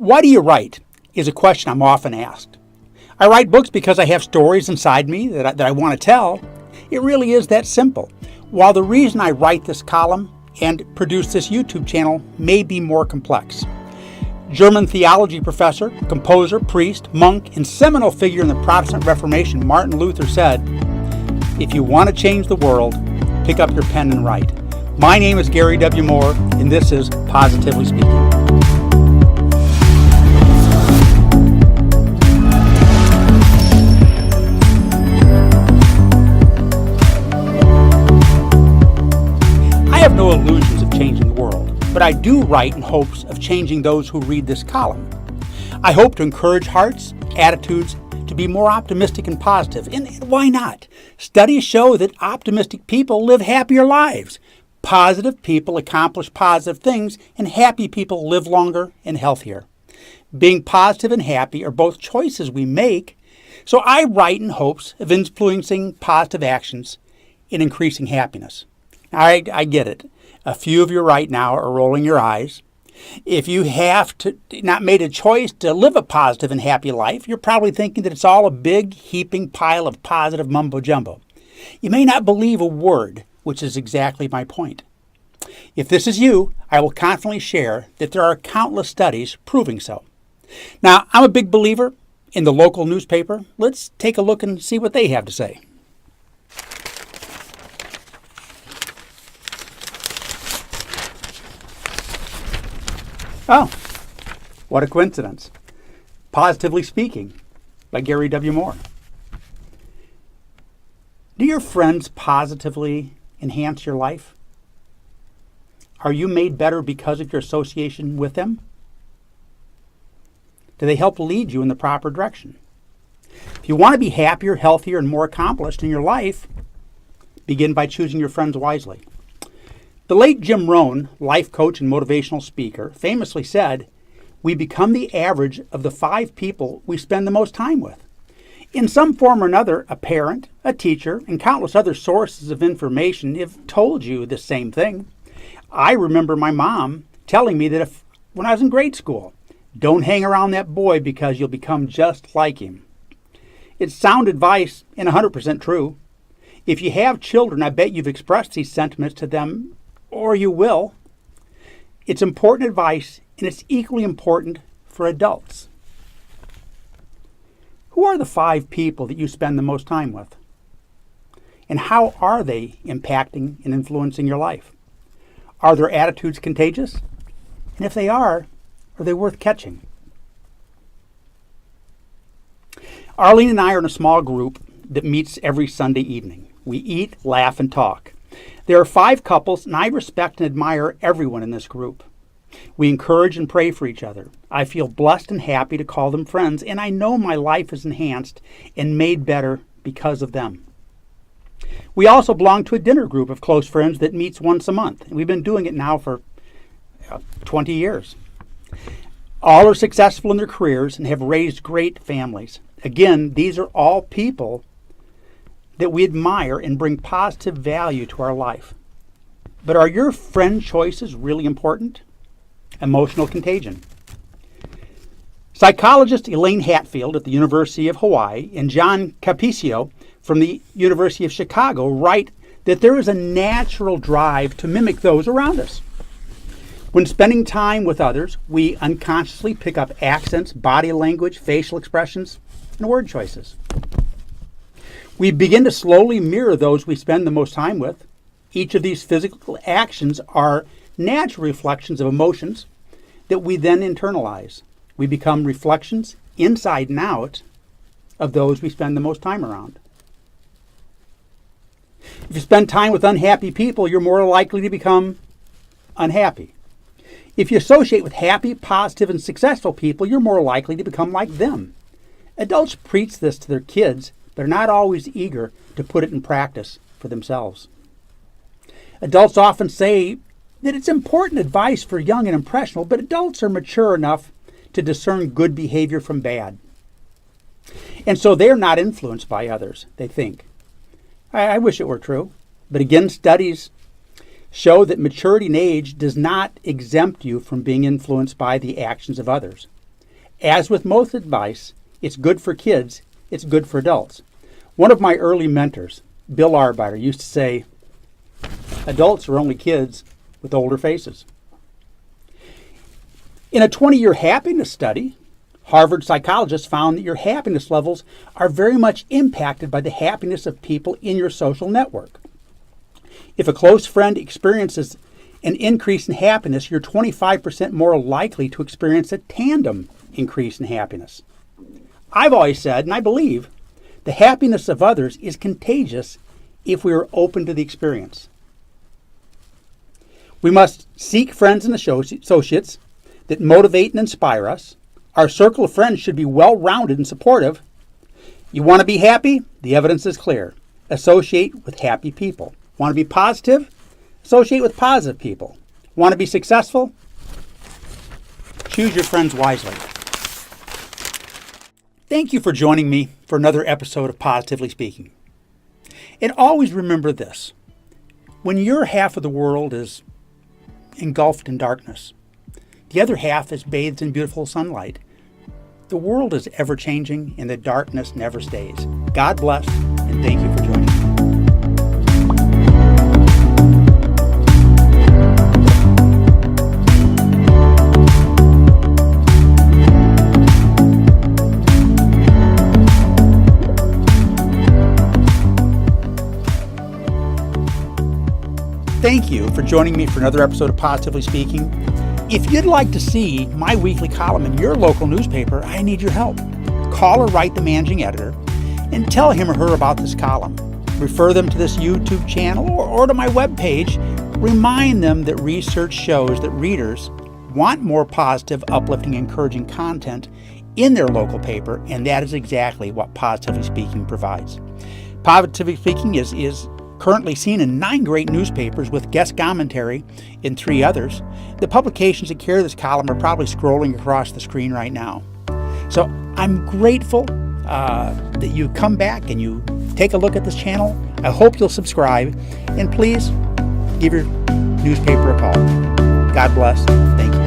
Why do you write is a question I'm often asked. I write books because I have stories inside me that I want to tell. It really is that simple. While the reason I write this column and produce this YouTube channel may be more complex. German theology professor, composer, priest, monk, and seminal figure in the Protestant Reformation, Martin Luther said, "If you want to change the world, pick up your pen and write." My name is Gary W. Moore, and this is Positively Speaking. I have no illusions of changing the world, but I do write in hopes of changing those who read this column. I hope to encourage hearts, attitudes, to be more optimistic and positive. And why not? Studies show that optimistic people live happier lives. Positive people accomplish positive things, and happy people live longer and healthier. Being positive and happy are both choices we make, so I write in hopes of influencing positive actions and increasing happiness. I get it. A few of you right now are rolling your eyes. If you have not made a choice to live a positive and happy life, you're probably thinking that it's all a big heaping pile of positive mumbo jumbo. You may not believe a word, which is exactly my point. If this is you, I will confidently share that there are countless studies proving so. Now, I'm a big believer in the local newspaper. Let's take a look and see what they have to say. Oh, what a coincidence. Positively Speaking by Gary W. Moore. Do your friends positively enhance your life? Are you made better because of your association with them? Do they help lead you in the proper direction? If you want to be happier, healthier, and more accomplished in your life, begin by choosing your friends wisely. The late Jim Rohn, life coach and motivational speaker, famously said, "We become the average of the 5 people we spend the most time with." In some form or another, a parent, a teacher, and countless other sources of information have told you the same thing. I remember my mom telling me that when I was in grade school, don't hang around that boy because you'll become just like him. It's sound advice and 100% true. If you have children, I bet you've expressed these sentiments to them, or you will. It's important advice, and it's equally important for adults. Who are the 5 people that you spend the most time with? And how are they impacting and influencing your life? Are their attitudes contagious? And if they are they worth catching? Arlene and I are in a small group that meets every Sunday evening. We eat, laugh, and talk. There are 5 couples, and I respect and admire everyone in this group. We encourage and pray for each other. I feel blessed and happy to call them friends, and I know my life is enhanced and made better because of them. We also belong to a dinner group of close friends that meets once a month, and we've been doing it now for 20 years. All are successful in their careers and have raised great families. Again, these are all people that we admire and bring positive value to our life. But are your friend choices really important? Emotional contagion. Psychologist Elaine Hatfield at the University of Hawaii and John Capiccio from the University of Chicago write that there is a natural drive to mimic those around us. When spending time with others, we unconsciously pick up accents, body language, facial expressions, and word choices. We begin to slowly mirror those we spend the most time with. Each of these physical actions are natural reflections of emotions that we then internalize. We become reflections, inside and out, of those we spend the most time around. If you spend time with unhappy people, you're more likely to become unhappy. If you associate with happy, positive, and successful people, you're more likely to become like them. Adults preach this to their kids, but are not always eager to put it in practice for themselves. Adults often say that it's important advice for young and impressionable, but adults are mature enough to discern good behavior from bad. And so they're not influenced by others, they think. I wish it were true. But again, studies show that maturity in age does not exempt you from being influenced by the actions of others. As with most advice, it's good for kids, it's good for adults. One of my early mentors, Bill Arbeiter, used to say, adults are only kids with older faces. In a 20-year happiness study, Harvard psychologists found that your happiness levels are very much impacted by the happiness of people in your social network. If a close friend experiences an increase in happiness, you're 25% more likely to experience a tandem increase in happiness. I've always said, and I believe, the happiness of others is contagious if we are open to the experience. We must seek friends and associates that motivate and inspire us. Our circle of friends should be well-rounded and supportive. You want to be happy? The evidence is clear. Associate with happy people. Want to be positive? Associate with positive people. Want to be successful? Choose your friends wisely. Thank you for joining me for another episode of Positively Speaking. And always remember this. When your half of the world is engulfed in darkness, the other half is bathed in beautiful sunlight. The world is ever-changing and the darkness never stays. God bless, and thank you for joining me. Thank you for joining me for another episode of Positively Speaking. If you'd like to see my weekly column in your local newspaper, I need your help. Call or write the managing editor and tell him or her about this column. Refer them to this YouTube channel or to my webpage. Remind them that research shows that readers want more positive, uplifting, encouraging content in their local paper, and that is exactly what Positively Speaking provides. Positively Speaking is currently seen in 9 great newspapers with guest commentary in 3 others. The publications that carry this column are probably scrolling across the screen right now. So I'm grateful that you come back and you take a look at this channel. I hope you'll subscribe, and please give your newspaper a call. God bless. Thank you.